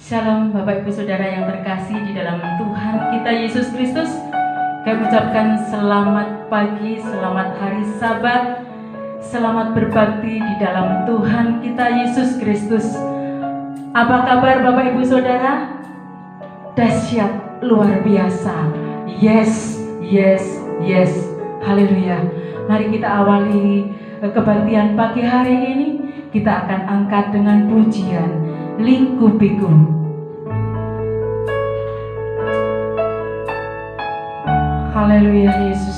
Shalom Bapak Ibu Saudara yang terkasih di dalam Tuhan kita Yesus Kristus. Kami ucapkan selamat pagi, selamat hari Sabat, selamat berbakti di dalam Tuhan kita Yesus Kristus. Apa kabar Bapak Ibu Saudara? Dahsyat, luar biasa. Yes, yes, yes. Haleluya. Mari kita awali kebaktian pagi hari ini. Kita akan angkat dengan pujian Lingkupiku. Haleluya Yesus.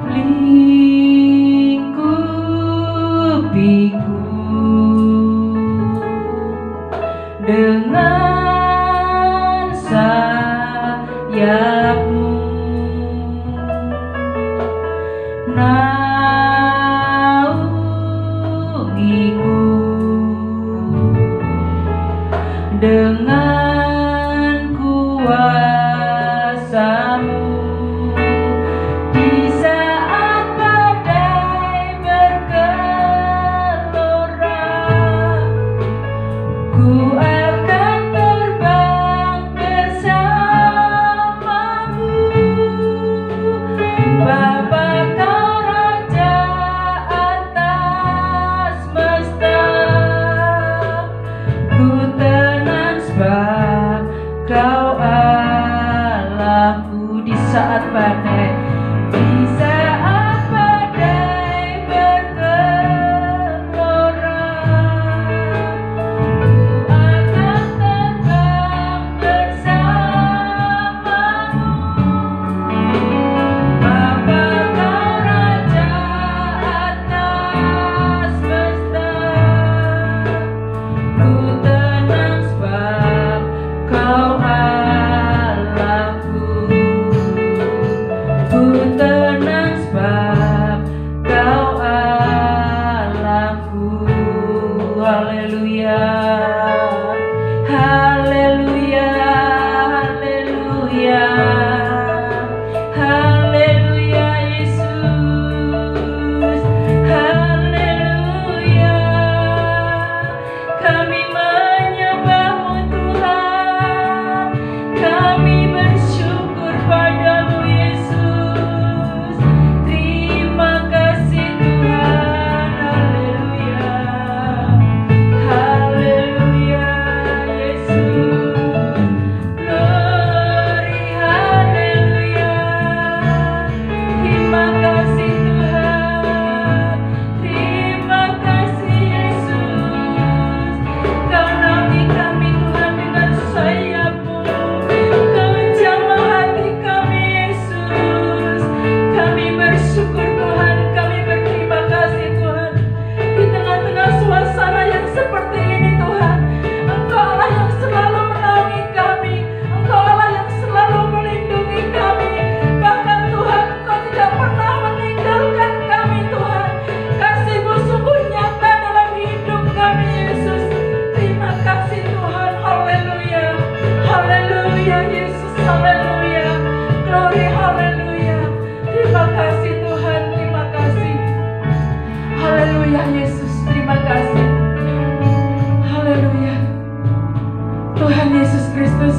Lingkupiku dengan sayapmu, naungiku dengan kuasa-Mu. Di saat badai bergelora, ku akan terbang bersamamu. Bapa, Kau Raja atas semesta, ku tenang sebab Kau Allahku. Di saat badai, di saat badai bergelora, ku akan terbang bersamamu. Bapa, Kau Raja atas semesta, ku tenang sebab Kau Allahku. Ku tenang sebab Kau Allahku. Haleluya, haleluya, haleluya, haleluya Yesus, haleluya. Kami menyembah-Mu Tuhan, kami bersyukur padamu Yesus. Terima kasih Tuhan, haleluya, haleluya Yesus. Glory, haleluya. Terima kasih Tuhan, terima kasih Yesus. Kau naungi kami Tuhan dengan sayap-Mu, Kau jamah hati kami Yesus. Kami bersyukur Tuhan, kami berterima kasih Tuhan. Di tengah-tengah suasana yang seperti ini Tuhan, Engkau Allah yang selalu menaungi kami, Engkau Allah yang selalu melindungi kami. Bahkan Tuhan, Engkau tidak pernah meninggalkan kami Tuhan. Kasih-Mu sungguh nyata dalam hidup kami Yesus. Terima kasih Tuhan, haleluya, haleluya Yesus, haleluya. Glory, haleluya. Terima kasih Tuhan, terima kasih. Haleluya Yesus, terima kasih. Haleluya. Tuhan Yesus Kristus,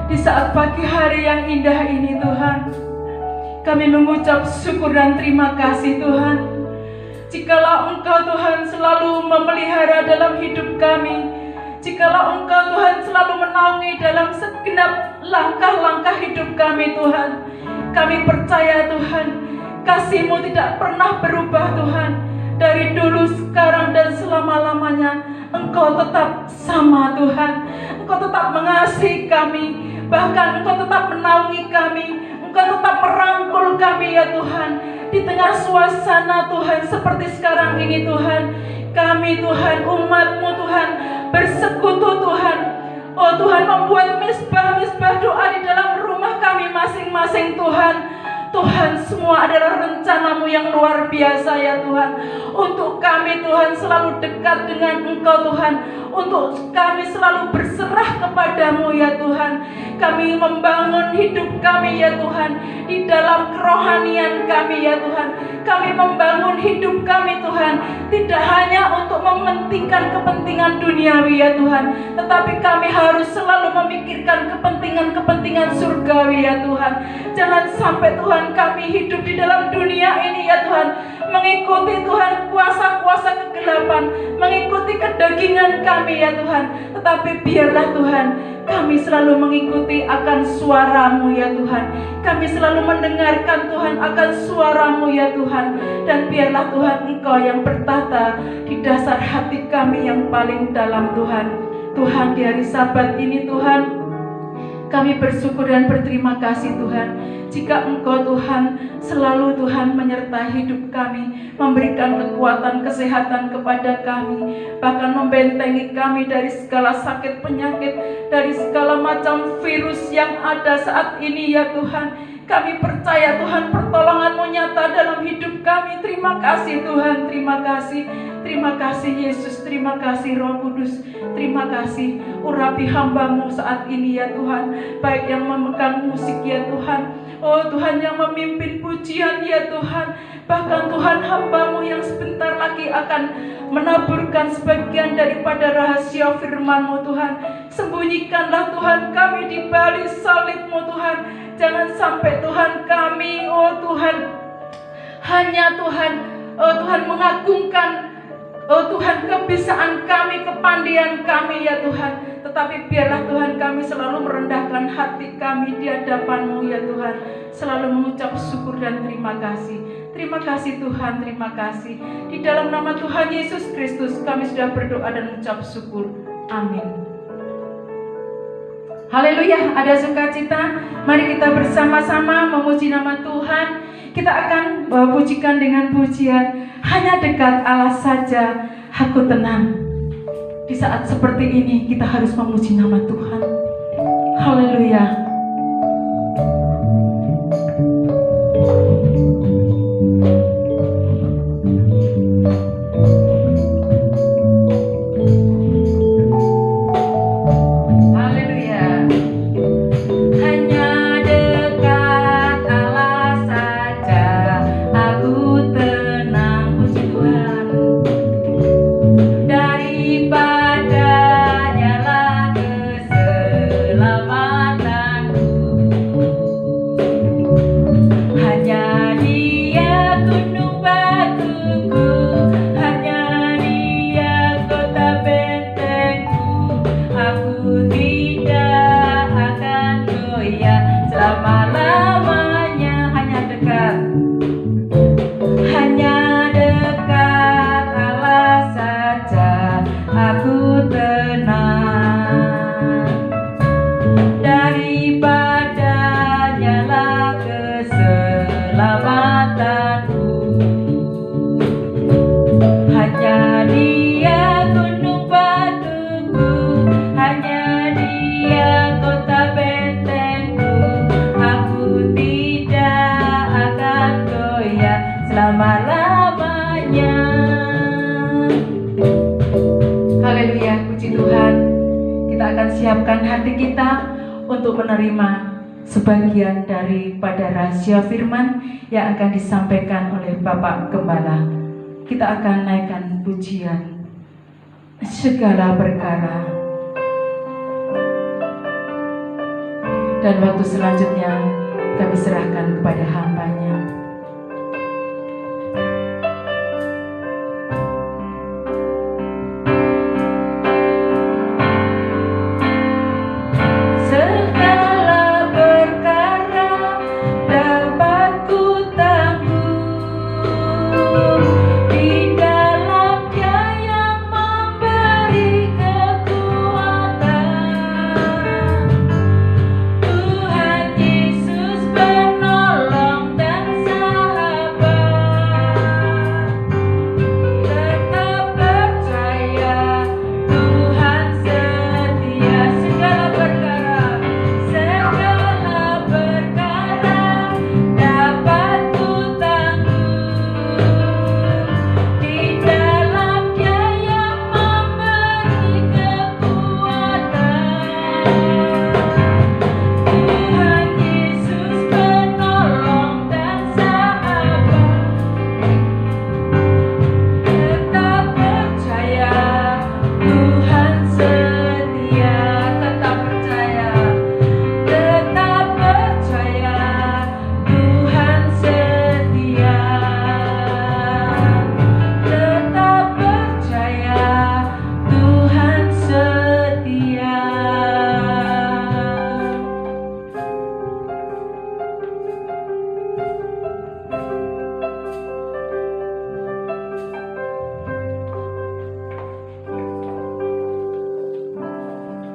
di saat pagi hari yang indah ini Tuhan, kami mengucap syukur dan terima kasih Tuhan. Jikalau Engkau Tuhan selalu memelihara dalam hidup kami, jikalau Engkau Tuhan selalu menaungi dalam segenap langkah-langkah hidup kami Tuhan, kami percaya Tuhan, kasih-Mu tidak pernah berubah Tuhan. Dari dulu, sekarang, dan selama-lamanya Engkau tetap sama Tuhan. Engkau tetap mengasihi kami, bahkan Engkau tetap menaungi kami, Engkau tetap merangkul kami ya Tuhan. Di tengah suasana Tuhan seperti sekarang ini Tuhan, kami Tuhan, umat-Mu Tuhan, bersekutu Tuhan. Oh Tuhan, membuat misbah-misbah doa di dalam rumah kami masing-masing Tuhan. Tuhan, semua adalah rencana-Mu yang luar biasa ya Tuhan. Untuk kami Tuhan selalu dekat dengan Engkau Tuhan. Untuk kami selalu berserah kepada-Mu ya Tuhan. Kami membangun hidup kami ya Tuhan, di dalam kerohanian kami ya Tuhan. Kami membangun hidup kami Tuhan, tidak hanya untuk mementingkan kepentingan duniawi ya Tuhan, tetapi kami harus selalu memikirkan kepentingan surgawi ya Tuhan. Jangan sampai Tuhan kami hidup di dalam dunia ini ya Tuhan, mengikuti Tuhan kuasa-kuasa kegelapan, mengikuti kedagingan kami ya Tuhan. Tetapi biarlah Tuhan kami selalu mengikuti akan suara-Mu ya Tuhan. Kami selalu mendengarkan Tuhan akan suara-Mu ya Tuhan. Dan biarlah Tuhan Engkau yang bertata di dasar hati kami yang paling dalam Tuhan. Tuhan, di hari Sabat ini Tuhan, kami bersyukur dan berterima kasih Tuhan, jika Engkau Tuhan selalu Tuhan menyertai hidup kami, memberikan kekuatan kesehatan kepada kami, bahkan membentengi kami dari segala sakit penyakit, dari segala macam virus yang ada saat ini ya Tuhan. Kami percaya Tuhan pertolongan-Mu nyata dalam hidup kami. Terima kasih Tuhan, terima kasih. Terima kasih Yesus, terima kasih Roh Kudus. Terima kasih, urapi hamba-Mu saat ini ya Tuhan, baik yang memegang musik ya Tuhan, oh Tuhan yang memimpin pujian ya Tuhan, bahkan Tuhan hamba-Mu yang sebentar lagi akan menaburkan sebagian daripada rahasia firman-Mu Tuhan. Sembunyikanlah Tuhan kami di balik salib-Mu Tuhan. Jangan sampai Tuhan kami, oh Tuhan, hanya Tuhan, oh Tuhan mengagungkan, oh Tuhan, kebisaan kami, kepandaian kami ya Tuhan. Tetapi biarlah Tuhan kami selalu merendahkan hati kami di hadapan-Mu ya Tuhan, selalu mengucap syukur dan terima kasih. Terima kasih Tuhan, terima kasih. Di dalam nama Tuhan Yesus Kristus kami sudah berdoa dan mengucap syukur. Amin. Haleluya, ada sukacita. Mari kita bersama-sama memuji nama Tuhan. Kita akan pujikan dengan pujian, hanya dekat Allah saja aku tenang. Di saat seperti ini kita harus memuji nama Tuhan. Haleluya. Siapkan hati kita untuk menerima sebagian daripada rahasia firman yang akan disampaikan oleh Bapak Gembala. Kita akan naikkan pujian segala perkara, dan waktu selanjutnya kami serahkan kepada hamba-Nya. Tuhan Yesus penolong.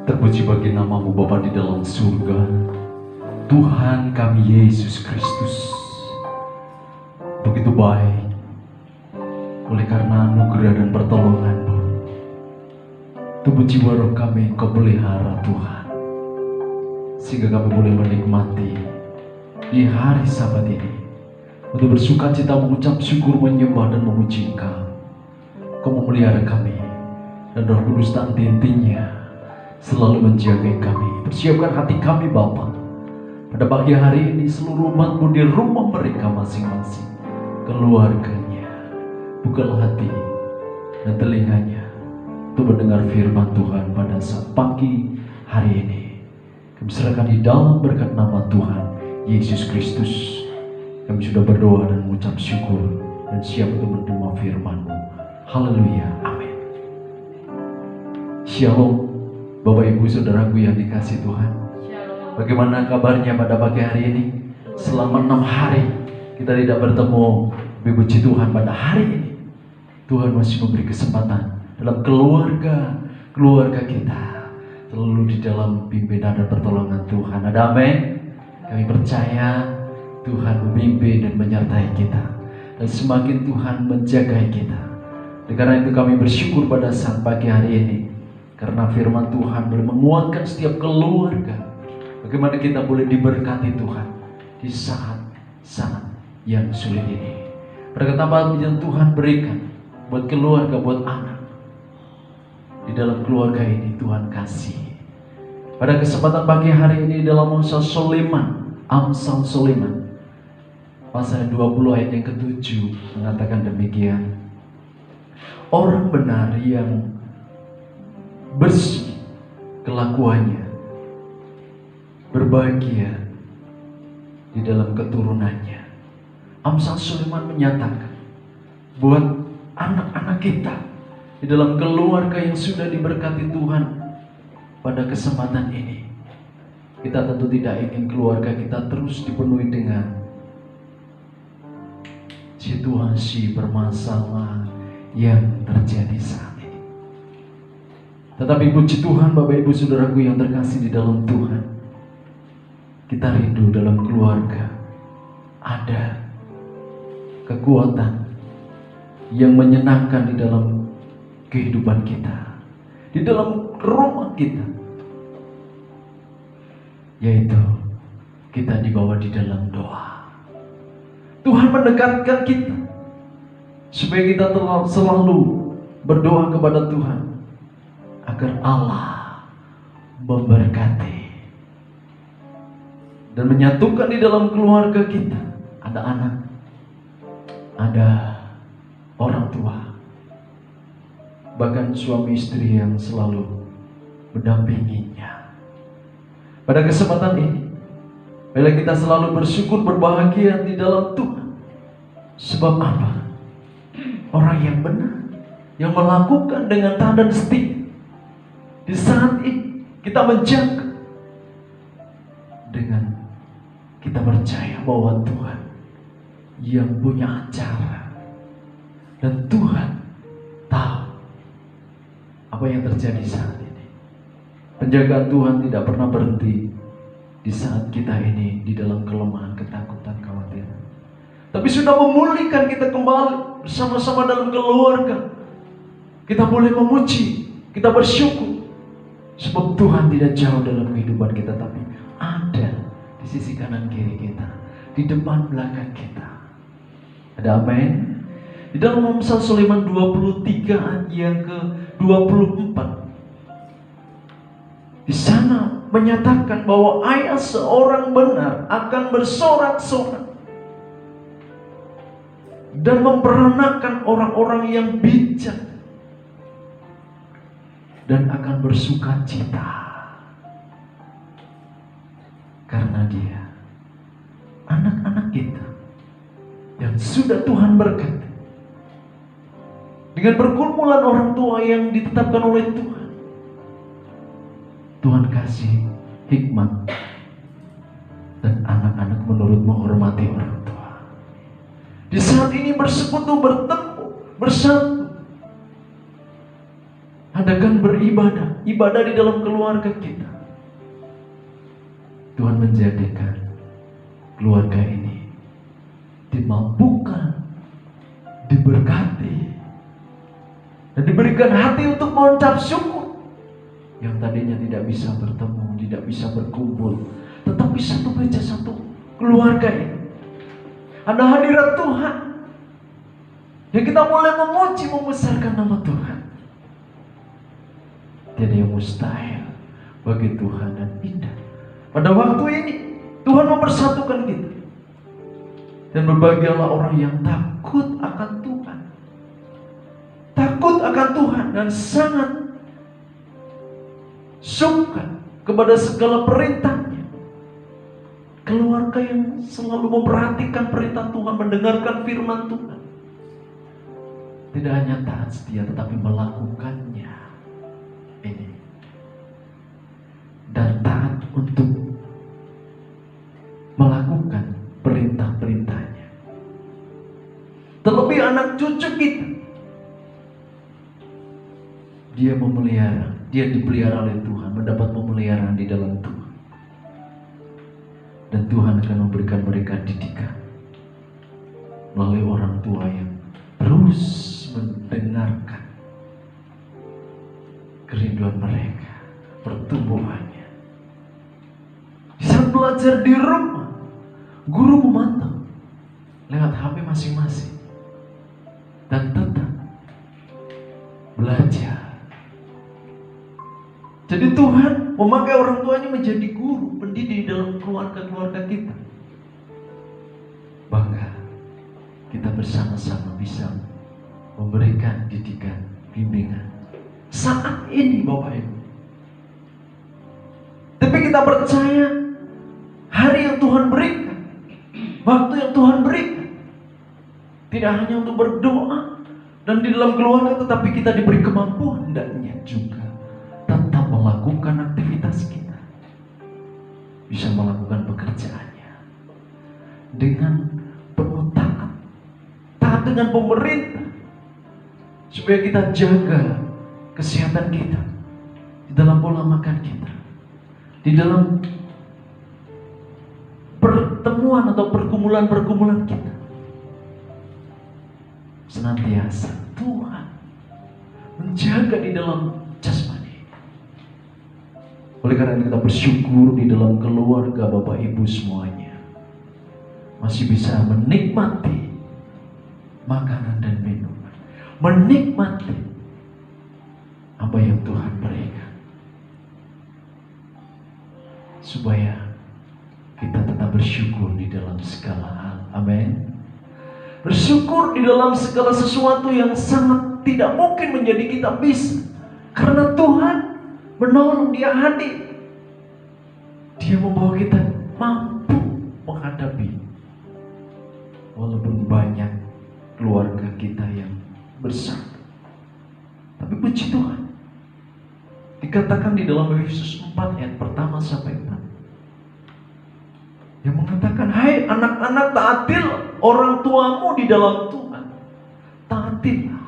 Terpuji bagi nama-Mu Bapa di dalam surga, Tuhan kami Yesus Kristus. Begitu baik, oleh karena anugerah dan pertolongan-Mu, tubuh jiwa roh kami Engkau pelihara Tuhan, sehingga kami boleh menikmati di hari Sabat ini untuk bersuka cita, mengucap syukur, menyembah dan memuji Engkau. Kau memelihara kami, dan Roh Kudus tak henti-hentinya selalu menjaga kami. Persiapkan hati kami Bapa, pada pagi hari ini seluruh umat-Mu di rumah mereka masing-masing, keluarganya. Bukalah hati dan telinganya untuk mendengar firman Tuhan pada saat pagi hari ini. Kami serahkan di dalam berkat nama Tuhan Yesus Kristus. Kami sudah berdoa dan mengucap syukur dan siap untuk menerima firman-Mu. Haleluya, amin. Shalom Bapak Ibu Saudaraku yang dikasihi Tuhan. Bagaimana kabarnya pada pagi hari ini? Selama 6 hari kita tidak bertemu. Puji Tuhan, pada hari ini Tuhan masih memberi kesempatan dalam keluarga kita selalu di dalam pimpinan dan pertolongan Tuhan. Ada amin? Kami percaya Tuhan memimpin dan menyertai kita, dan semakin Tuhan menjaga kita. Karena itu kami bersyukur pada saat pagi hari ini, karena firman Tuhan boleh menguatkan setiap keluarga. Bagaimana kita boleh diberkati Tuhan di saat-saat yang sulit ini. Perkataan yang Tuhan berikan buat keluarga, buat anak. Di dalam keluarga ini Tuhan kasih. Pada kesempatan pagi hari ini dalam Amsal Sulaiman pasal 20 ayat yang ke-7 mengatakan demikian. Orang benar yang bersih kelakuannya, berbahagia di dalam keturunannya. Amsal Sulaiman menyatakan buat anak-anak kita di dalam keluarga yang sudah diberkati Tuhan pada kesempatan ini. Kita tentu tidak ingin keluarga kita terus dipenuhi dengan situasi permasalahan yang terjadi saat ini. Tetapi puji Tuhan Bapak Ibu Saudaraku yang terkasih di dalam Tuhan, kita rindu dalam keluarga ada kekuatan yang menyenangkan di dalam kehidupan kita, di dalam rumah kita, yaitu kita dibawa di dalam doa. Tuhan mendekatkan kita supaya kita selalu berdoa kepada Tuhan agar Allah memberkati dan menyatukan di dalam keluarga kita. Ada anak, ada orang tua, bahkan suami istri yang selalu mendampinginya. Pada kesempatan ini, bila kita selalu bersyukur, berbahagia di dalam Tuhan. Sebab apa? Orang yang benar, yang melakukan dengan taat dan setia, di saat ini kita menjaga dengan kita percaya bahwa Tuhan yang punya acara, dan Tuhan tahu apa yang terjadi saat ini. Penjagaan Tuhan tidak pernah berhenti di saat kita ini di dalam kelemahan, ketakutan, kekhawatiran, tapi sudah memulihkan kita kembali bersama-sama dalam keluarga. Kita boleh memuji, kita bersyukur, sebab Tuhan tidak jauh dalam kehidupan kita, tapi ada di sisi kanan kiri kita, di depan belakang kita. Ada amin? Di dalam Amsal Sulaiman 23 ayat yang ke-24, di sana menyatakan bahwa ayat seorang benar akan bersorak-sorak dan memperanakan orang-orang yang bijak, dan akan bersuka cita karena dia anak-anak kita yang sudah Tuhan berkati dengan pergumulan orang tua yang ditetapkan oleh Tuhan. Tuhan kasih hikmat dan anak-anak menurut menghormati orang tua. Di saat ini bersekutu, bertemu, bersatu, adakan beribadah, ibadah di dalam keluarga kita. Tuhan menjadikan keluarga ini dimampukan, diberkati, dan diberikan hati untuk mengucap syukur. Yang tadinya tidak bisa bertemu, tidak bisa berkumpul, tetapi satu meja, satu keluarga ini ada hadirat Tuhan. Ya, kita mulai memuji, membesarkan nama Tuhan. Tiada yang mustahil bagi Tuhan dan indah. Pada waktu ini Tuhan mempersatukan kita. Dan berbahagialah orang yang takut akan Tuhan. Takut akan Tuhan dan sangat suka kepada segala perintahnya. Keluarga yang selalu memperhatikan perintah Tuhan, mendengarkan firman Tuhan. Tidak hanya taat setia, tetapi melakukannya. Ini. Dan taat untuk melakukan perintah-perintahnya. Terlebih anak cucu kita, dia memelihara, dia dipelihara oleh Tuhan, mendapat pemeliharaan di dalam Tuhan. Dan Tuhan akan memberikan mereka didikan melalui orang tua yang terus mendengarkan kerinduan mereka, pertumbuhannya. Di saat belajar di rumah, guru memantau lewat HP masing-masing dan tetap belajar. Jadi Tuhan memakai orang tuanya menjadi guru, pendidik dalam keluarga-keluarga kita. Bangga kita bersama-sama bisa memberikan didikan, bimbingan saat ini, Bapak Ibu. Tapi kita percaya hari yang Tuhan berikan, waktu yang Tuhan berikan, tidak hanya untuk berdoa dan di dalam keluarga, tetapi kita diberi kemampuan hendaknya juga tetap melakukan aktivitas kita, bisa melakukan pekerjaannya dengan penuh taat, taat dengan pemerintah, supaya kita jaga kesehatan kita di dalam pola makan kita, di dalam pertemuan atau pergumulan-pergumulan kita. Senantiasa Tuhan menjaga di dalam jasmani. Oleh karena itu kita bersyukur di dalam keluarga Bapak Ibu semuanya masih bisa menikmati makanan dan minuman, menikmati apa yang Tuhan berikan, supaya kita tetap bersyukur di dalam segala hal. Amin. Bersyukur di dalam segala sesuatu yang sangat tidak mungkin menjadi kita bisa, karena Tuhan menolong, Dia hadir, Dia membawa kita mampu menghadapi walaupun banyak keluarga kita yang bersatu. Tapi puji Tuhan, dikatakan di dalam Efesus 4 ayat pertama sampai 4 yang mengatakan, hai anak-anak, taatilah orang tuamu di dalam Tuhan. Taatilah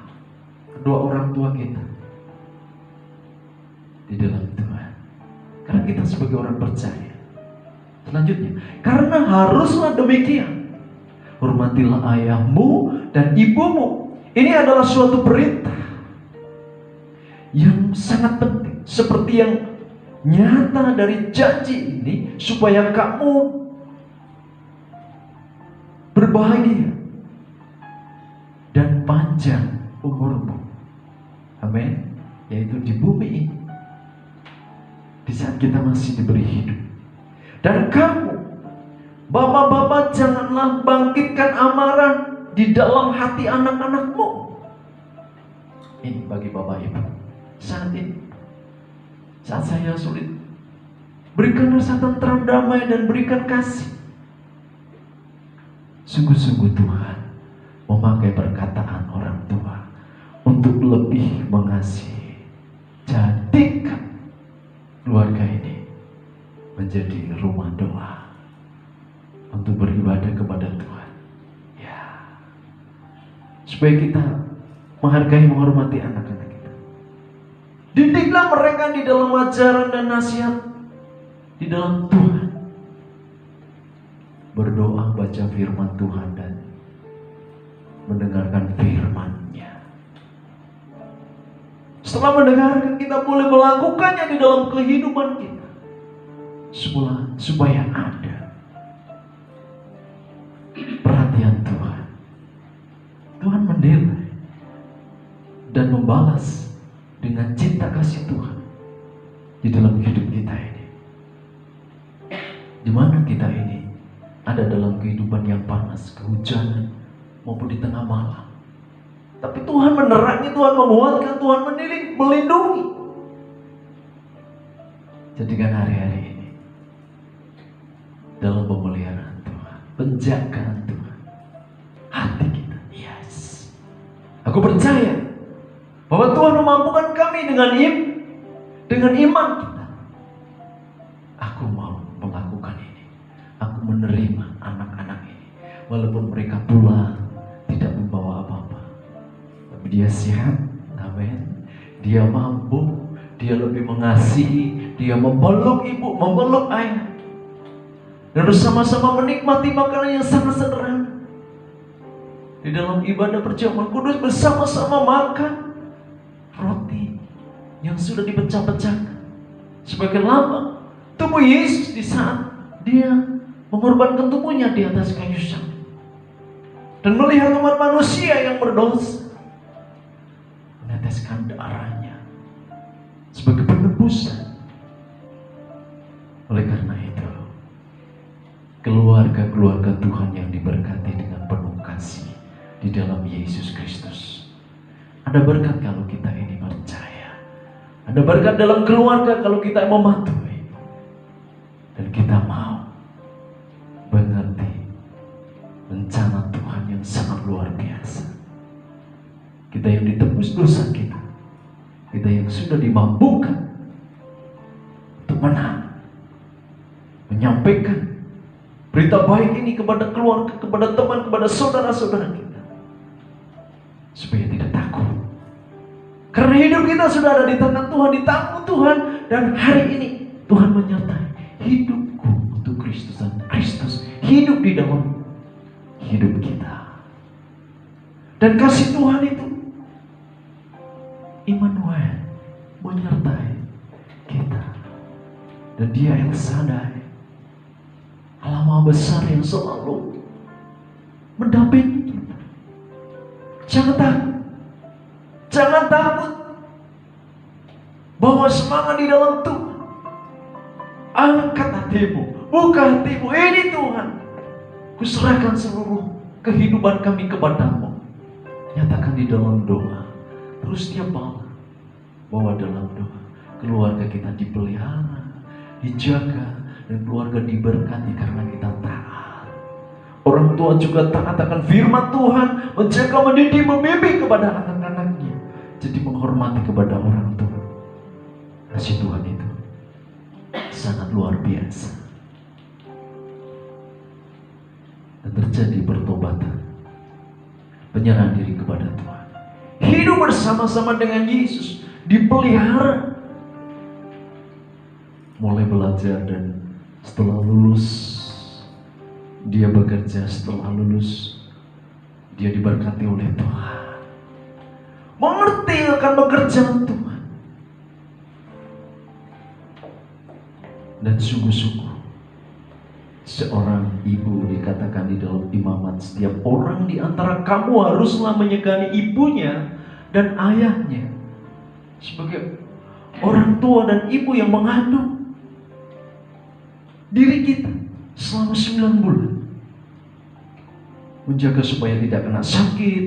kedua orang tua kita di dalam Tuhan, karena kita sebagai orang percaya. Selanjutnya, karena haruslah demikian, hormatilah ayahmu dan ibumu. Ini adalah suatu perintah yang sangat penting, seperti yang nyata dari janji ini, supaya kamu berbahagia dan panjang umurmu. Amin. Yaitu di bumi ini, di saat kita masih diberi hidup. Dan kamu, bapak-bapak, janganlah bangkitkan amarah di dalam hati anak-anakmu. Ini bagi bapak ibu saat ini, saat saya sulit, berikan rasa tentram, damai, dan berikan kasih. Sungguh-sungguh Tuhan memakai perkataan orang tua untuk lebih mengasihi. Jadikan keluarga ini menjadi rumah doa untuk beribadah kepada Tuhan. Ya, supaya kita menghargai, menghormati anak-anak kita. Didiklah mereka di dalam ajaran dan nasihat di dalam Tuhan. Berdoa, baca firman Tuhan dan mendengarkan firman-Nya. Setelah mendengarkan, kita boleh melakukannya di dalam kehidupan kita. Supaya ada perhatian Tuhan. Tuhan menilai dan membalas dengan cinta kasih Tuhan di dalam hidup kita ini. Di mana kita ini ada dalam kehidupan yang panas, kehujanan, maupun di tengah malam. Tapi Tuhan menerangi, Tuhan menguatkan, Tuhan melindungi. Jadikan hari-hari ini dalam pemeliharaan Tuhan, penjagaan Tuhan, hati kita. Yes, aku percaya bahwa Tuhan memampukan kami dengan iman kita. Aku mau melakukan ini. Aku menerima anak-anak ini, walaupun mereka pulang tidak membawa apa-apa, tapi dia siap. Amin. Dia mampu, dia lebih mengasihi, dia memeluk ibu, memeluk ayah, dan bersama-sama menikmati makanan yang sangat sederhana. Di dalam ibadah perjamuan kudus bersama-sama makan roti yang sudah dipecah-pecahkan sebagai lambang tubuh Yesus di saat dia mengorbankan tubuhnya di atas kayu salib, dan melihat umat manusia yang berdosa meneteskan darahnya sebagai penebusan. Oleh karena itu, keluarga-keluarga Tuhan yang diberkati dengan penuh kasih di dalam Yesus Kristus, ada berkat kalau kita ini percaya. Ada berkat dalam keluarga kalau kita mematuhi. Dan kita mau mengerti rencana Tuhan yang sangat luar biasa. Kita yang ditebus dosa kita. Kita yang sudah dimampukan untuk menang, menyampaikan berita baik ini kepada keluarga, kepada teman, kepada saudara-saudara kita, supaya tidak takut. Karena hidup kita sudah ada di tangan Tuhan, di tangan Tuhan. Dan hari ini Tuhan menyertai hidupku untuk Kristus, dan Kristus hidup di dalam hidup kita. Dan kasih Tuhan itu Immanuel, menyertai kita. Dan Dia El Shaddai, Allah Maha Besar yang selalu mendampingi kita. Jangan takut. Jangan takut. Bawa semangat di dalam Tuhan. Angkat hatimu, buka hatimu. Ini Tuhan, kuserahkan seluruh kehidupan kami kepadamu. Nyatakan di dalam doa. Terus dia bawa dalam doa. Keluarga kita dipelihara, dijaga, dan keluarga diberkati karena kita taat. Orang tua juga taat akan firman Tuhan, menjaga, mendidik, membimbing kepada anak-anaknya. Jadi menghormati kepada orang tua. Kasih Tuhan itu sangat luar biasa. Dan terjadi pertobatan, penyerahan diri kepada Tuhan, hidup bersama-sama dengan Yesus, dipelihara, mulai belajar, dan setelah lulus dia bekerja. Setelah lulus dia diberkati oleh Tuhan, mengerti akan pekerjaan Tuhan, dan sungguh-sungguh seorang ibu dikatakan di dalam imamat, setiap orang di antara kamu haruslah menyegani ibunya dan ayahnya. Sebagai orang tua dan ibu yang mengandung diri kita selama 9 bulan, menjaga supaya tidak kena sakit,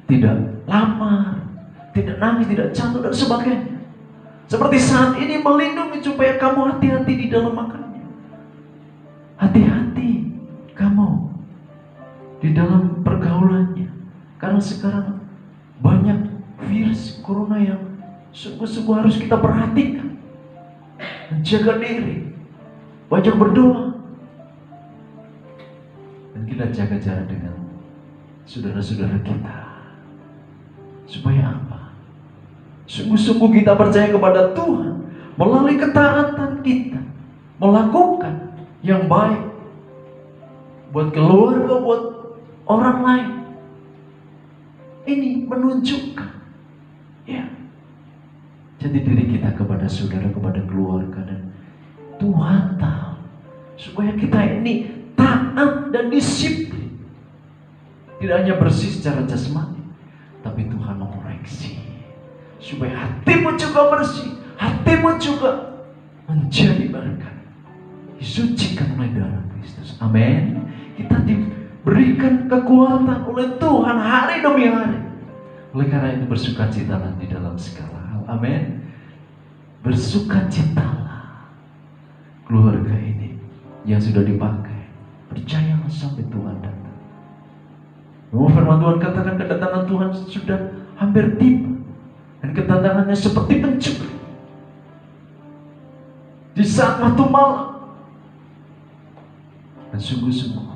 tidak lapar, tidak nangis, tidak jatuh, dan sebagainya. Seperti saat ini melindungi supaya kamu hati-hati di dalam makannya. Hati-hati kamu di dalam pergaulannya. Karena sekarang banyak virus corona yang sungguh-sungguh harus kita perhatikan. Menjaga diri, banyak berdoa, dan kita jaga jarak dengan saudara-saudara kita. Supaya apa? Sungguh-sungguh kita percaya kepada Tuhan melalui ketaatan kita melakukan yang baik buat keluarga, buat orang lain. Ini menunjukkan ya jati diri kita kepada saudara, kepada keluarga, dan Tuhan tahu supaya kita ini taat dan disiplin. Tidak hanya bersih secara jasmani, tapi Tuhan mengoreksi supaya hatimu juga bersih, hatimu juga menjadi berkat, disucikan oleh darah Kristus. Amin. Kita diberikan kekuatan oleh Tuhan hari demi hari. Oleh karena itu bersukacitalah di dalam segala hal. Amin. Bersukacitalah keluarga ini yang sudah dipakai. Percayalah sampai Tuhan datang. Firman Tuhan katakan kedatangan Tuhan sudah hampir tiba, dan kedatangannya seperti pencuri di saat waktu malam. Dan sungguh-sungguh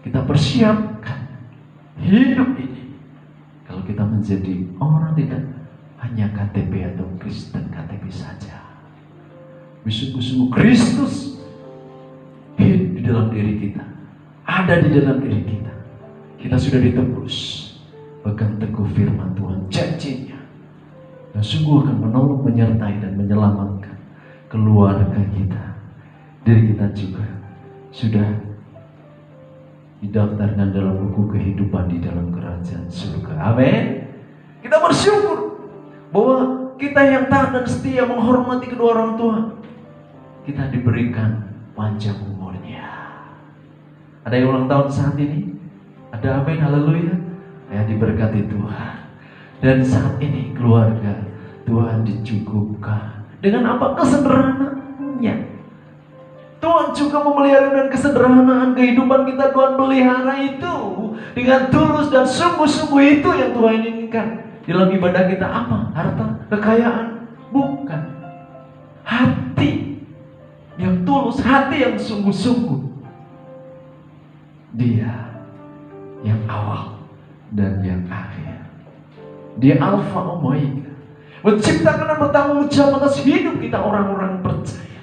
kita persiapkan hidup ini kalau kita menjadi orang tidak hanya KTP atau Kristen KTP saja. Sungguh-sungguh Kristus hidup di dalam diri kita, ada di dalam diri kita. Kita sudah ditebus, pegang teguh firman Tuhan, janjinya, dan sungguh akan menolong, menyertai dan menyelamatkan keluarga kita. Diri kita juga sudah didaftarkan dalam buku kehidupan di dalam kerajaan surga. Amin. Kita bersyukur bahwa kita yang taat dan setia menghormati kedua orang tua, kita diberikan panjang umurnya. Ada yang ulang tahun saat ini? Ada, amin, haleluya. Ya, diberkati Tuhan. Dan saat ini keluarga Tuhan dicukupkan dengan apa? Kesederhanaannya. Tuhan juga memelihara dengan kesederhanaan kehidupan kita. Tuhan pelihara itu dengan tulus dan sungguh-sungguh. Itu yang Tuhan inginkan dalam ibadah kita. Apa? Harta, kekayaan? Bukan. Hati yang tulus, hati yang sungguh-sungguh. Dia yang awal dan yang akhir. Dia Alfa Omega, menciptakan dan bertanggung jawab atas hidup kita orang-orang percaya.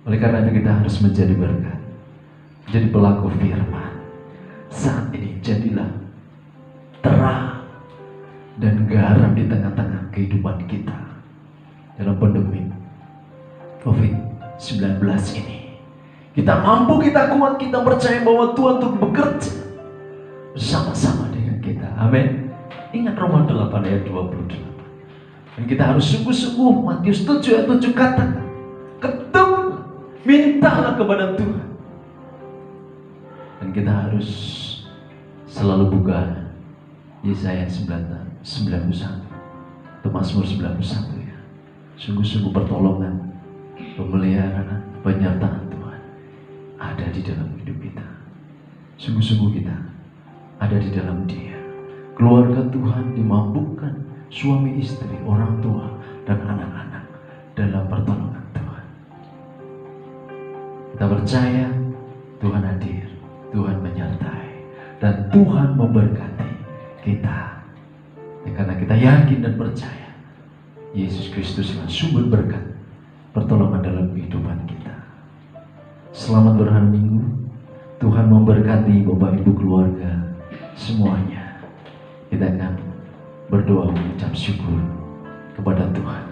Oleh karena itu kita harus menjadi berkat, menjadi pelaku firman. Saat ini jadilah terang dan garam di tengah-tengah kehidupan kita dalam pandemi COVID-19 ini. Kita mampu, kita kuat, kita percaya bahwa Tuhan untuk bekerja bersama-sama dengan kita. Amin. Ingat Roma 8 ayat 28. Dan kita harus sungguh-sungguh, Matius 7 ayat 7 katakan, ketuk, mintalah kepada Tuhan. Dan kita harus selalu buka Yesaya 91 atau Mazmur 91 ya. Sungguh-sungguh pertolongan, pemeliharaan, penyertaan Tuhan ada di dalam hidup kita. Sungguh-sungguh kita ada di dalam Dia. Keluarga Tuhan dimampukan, suami istri, orang tua dan anak-anak dalam pertolongan Tuhan. Kita percaya Tuhan hadir, Tuhan menyertai, dan Tuhan memberkati kita. Ya, karena kita yakin dan percaya Yesus Kristuslah sumber berkat, pertolongan dalam kehidupan kita. Selamat berhari Minggu. Tuhan memberkati Bapak Ibu keluarga semuanya. Kita akan berdoa mengucap syukur kepada Tuhan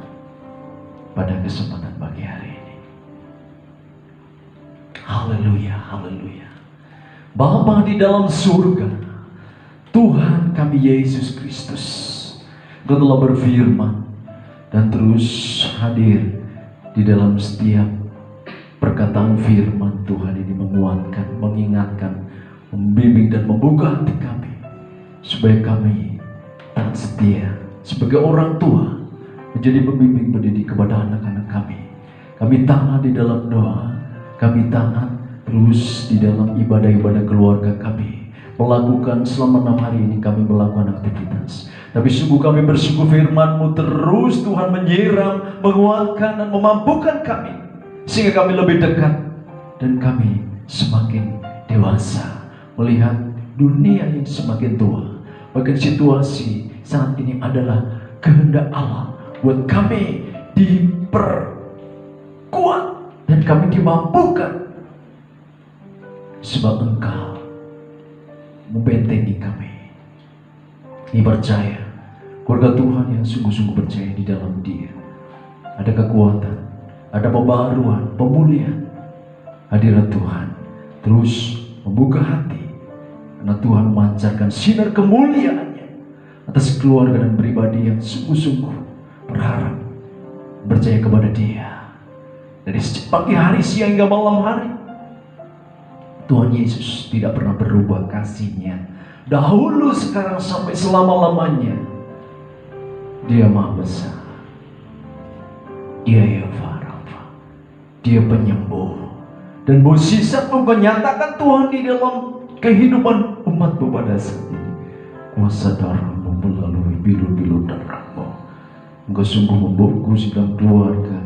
pada kesempatan pagi hari ini. Haleluya, haleluya. Bapa di dalam surga, Tuhan kami Yesus Kristus, Engkau telah berfirman dan terus hadir di dalam setiap perkataan firman Tuhan ini, menguatkan, mengingatkan, membimbing dan membuka hati kami supaya kami taat setia sebagai orang tua, menjadi pembimbing pendidik kepada anak-anak kami. Kami taat di dalam doa, kami taat terus di dalam ibadah-ibadah keluarga kami, melakukan selama 6 hari ini kami melakukan aktivitas. Tapi sungguh kami bersyukur firman-Mu terus Tuhan menyiram, menguatkan dan memampukan kami, sehingga kami lebih dekat dan kami semakin dewasa melihat dunia yang semakin tua. Bahkan situasi saat ini adalah kehendak Allah buat kami diperkuat dan kami dimampukan, sebab Engkau membentengi kami. Ini percaya, keluarga Tuhan yang sungguh-sungguh percaya di dalam Dia ada kekuatan, ada pembaharuan, pemulihan. Hadirat Tuhan terus membuka hati, karena Tuhan memancarkan sinar kemuliaan-Nya atas keluarga dan pribadi yang sungguh-sungguh berharap, percaya kepada Dia. Dari pagi hari, siang hingga malam hari, Tuhan Yesus tidak pernah berubah kasih-Nya. Dahulu, sekarang, sampai selama-lamanya. Dia Maha Besar. Ia Yahweh Rafa. Dia penyembuh. Dan mukjizat menyatakan Tuhan di dalam kehidupan umat-Mu pada saat ini. Kuasa darah-Mu melalui bilu-bilu darah-Mu. Engkau sungguh membungkus dalam keluarga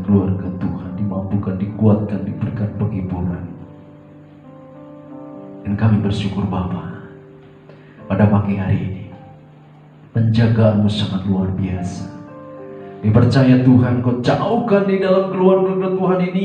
Tuhan, dimampukan, dikuatkan, diberikan penghiburan. Dan kami bersyukur Bapa, pada pagi hari ini penjagaan-Mu sangat luar biasa. Dipercaya Tuhan, Kau jauhkan di dalam keluarga Tuhan ini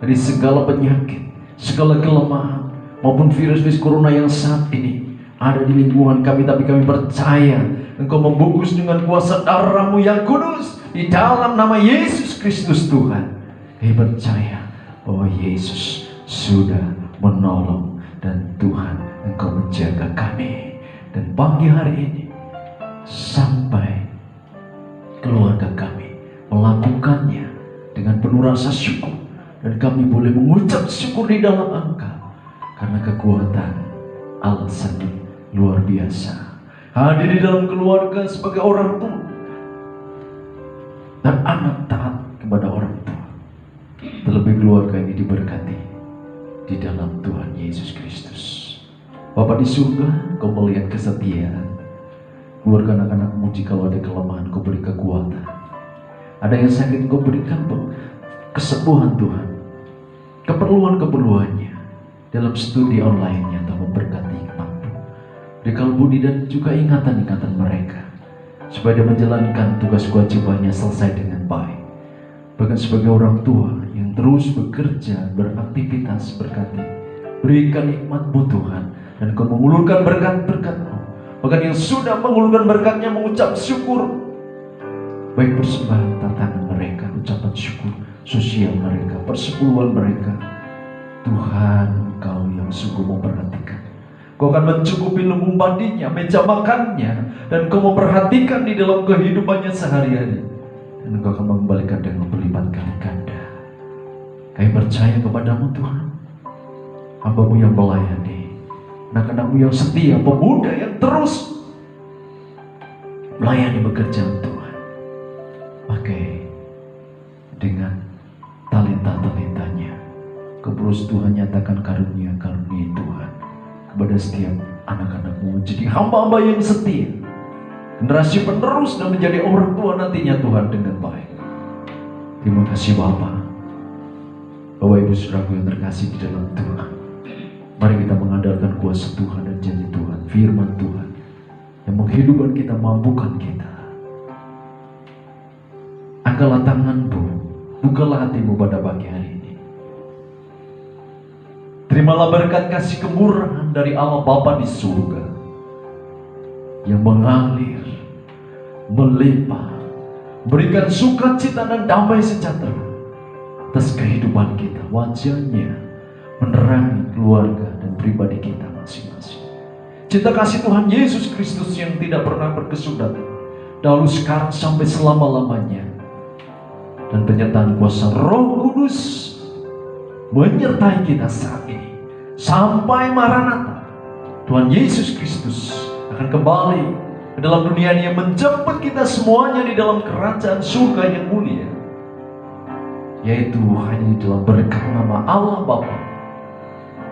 dari segala penyakit, segala kelemahan, maupun virus corona yang saat ini ada di lingkungan kami. Tapi kami percaya Engkau membungkus dengan kuasa darah-Mu yang kudus di dalam nama Yesus Kristus Tuhan. Kami percaya bahwa Yesus sudah menolong, dan Tuhan Engkau menjaga kami. Dan pagi hari ini sampai keluarga kami melakukannya dengan penuh rasa syukur, dan kami boleh mengucap syukur di dalam Engkau, karena kekuatan Allah sangat luar biasa. Hadir di dalam keluarga sebagai orang tua dan anak taat kepada orang tua. Terlebih keluarga ini diberkati di dalam Tuhan Yesus Kristus. Bapa di surga, Kau melihat kesetiaan keluarga anak-anak-Mu. Jikalau ada kelemahan, Kau beri kekuatan. Ada yang sakit, Kau berikan kesembuhan Tuhan. Keperluan-keperluannya dalam studi online-nya, Tuhan memberkati mampu. Berikan budi dan juga ingatan-ingatan mereka, supaya dia menjalankan tugas kewajibannya selesai dengan baik. Bahkan sebagai orang tua yang terus bekerja, beraktivitas, berkati. Berikan nikmat-Mu Tuhan, dan Kau mengulurkan berkat-berkat-Mu. Bahkan yang sudah mengulurkan berkatnya mengucap syukur, baik persembahan tantangan mereka, ucapan syukur sosial mereka, persepuluhan mereka. Tuhan, Engkau yang sungguh memperhatikan. Kau akan mencukupi lumbung padinya, meja makannya, dan Kau memperhatikan di dalam kehidupannya sehari-hari. Dan Engkau akan mengembalikan dengan berlipat kali ganda. Kami percaya kepada-Mu Tuhan, hamba-Mu yang melayani, anak-anak-Mu yang setia, pemuda yang terus melayani, bekerja Tuhan. Pakai dengan talenta-talentanya. Terus Tuhan nyatakan karunia-karunia Tuhan kepada setiap anak-anak-Mu, jadi hamba-hamba yang setia, generasi penerus, dan menjadi orang tua nantinya Tuhan dengan baik. Terima kasih Bapa. Bapak Ibu Saudaraku yang terkasih di dalam Tuhan, mari kita mengandalkan kuasa Tuhan dan janji Tuhan, firman Tuhan yang menghidupkan kita, mampukan kita. Angkatlah tangan-Mu, bukalah hati-Mu pada pagi hari ini. Terimalah berkat kasih kemurahan dari Allah Bapa di surga yang mengalir, melimpah, berikan sukacita dan damai sejahtera atas kehidupan kita. Wajah-Nya menerangi keluarga dan pribadi kita masing-masing. Cinta kasih Tuhan Yesus Kristus yang tidak pernah berkesudahan, dahulu, sekarang, sampai selama-lamanya, dan penyertaan kuasa Roh Kudus menyertai kita saat ini sampai Maranatha. Tuhan Yesus Kristus akan kembali ke dalam dunia ini, yang menjemput kita semuanya di dalam kerajaan surga yang mulia, yaitu hanya di dalam berkat nama Allah Bapa,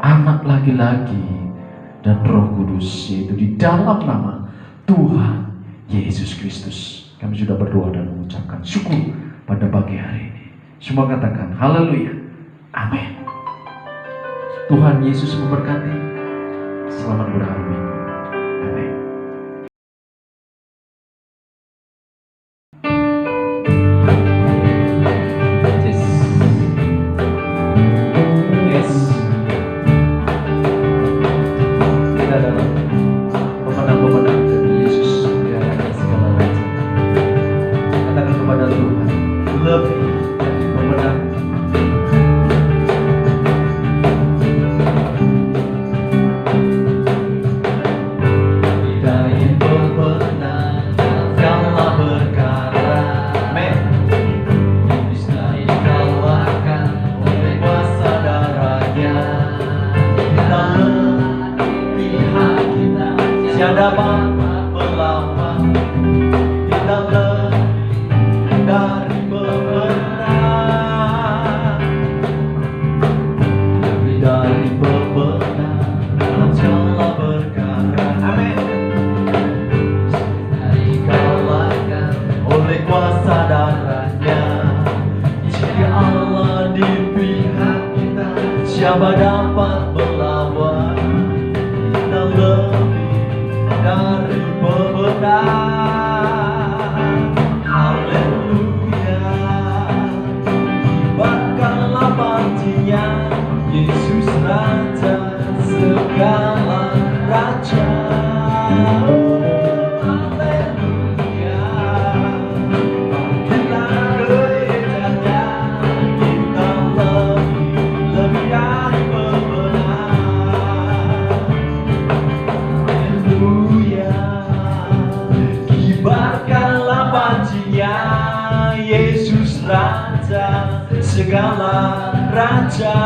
Anak laki-laki, dan Roh Kudus, yaitu di dalam nama Tuhan Yesus Kristus. Kami sudah berdoa dan mengucapkan syukur pada pagi hari ini. Semua katakan haleluya, amin. Tuhan Yesus memberkati. Selamat berhari. Amin. Siapa dapat melawan kita lebih dari pemenang. Haleluya, kibarkanlah panjinya, Yesus Raja segala raja. Haleluya, bangkitlah gerejanya, kita lebih dari pemenang. Haleluya, kibarkanlah panjinya, Yesus Raja segala raja.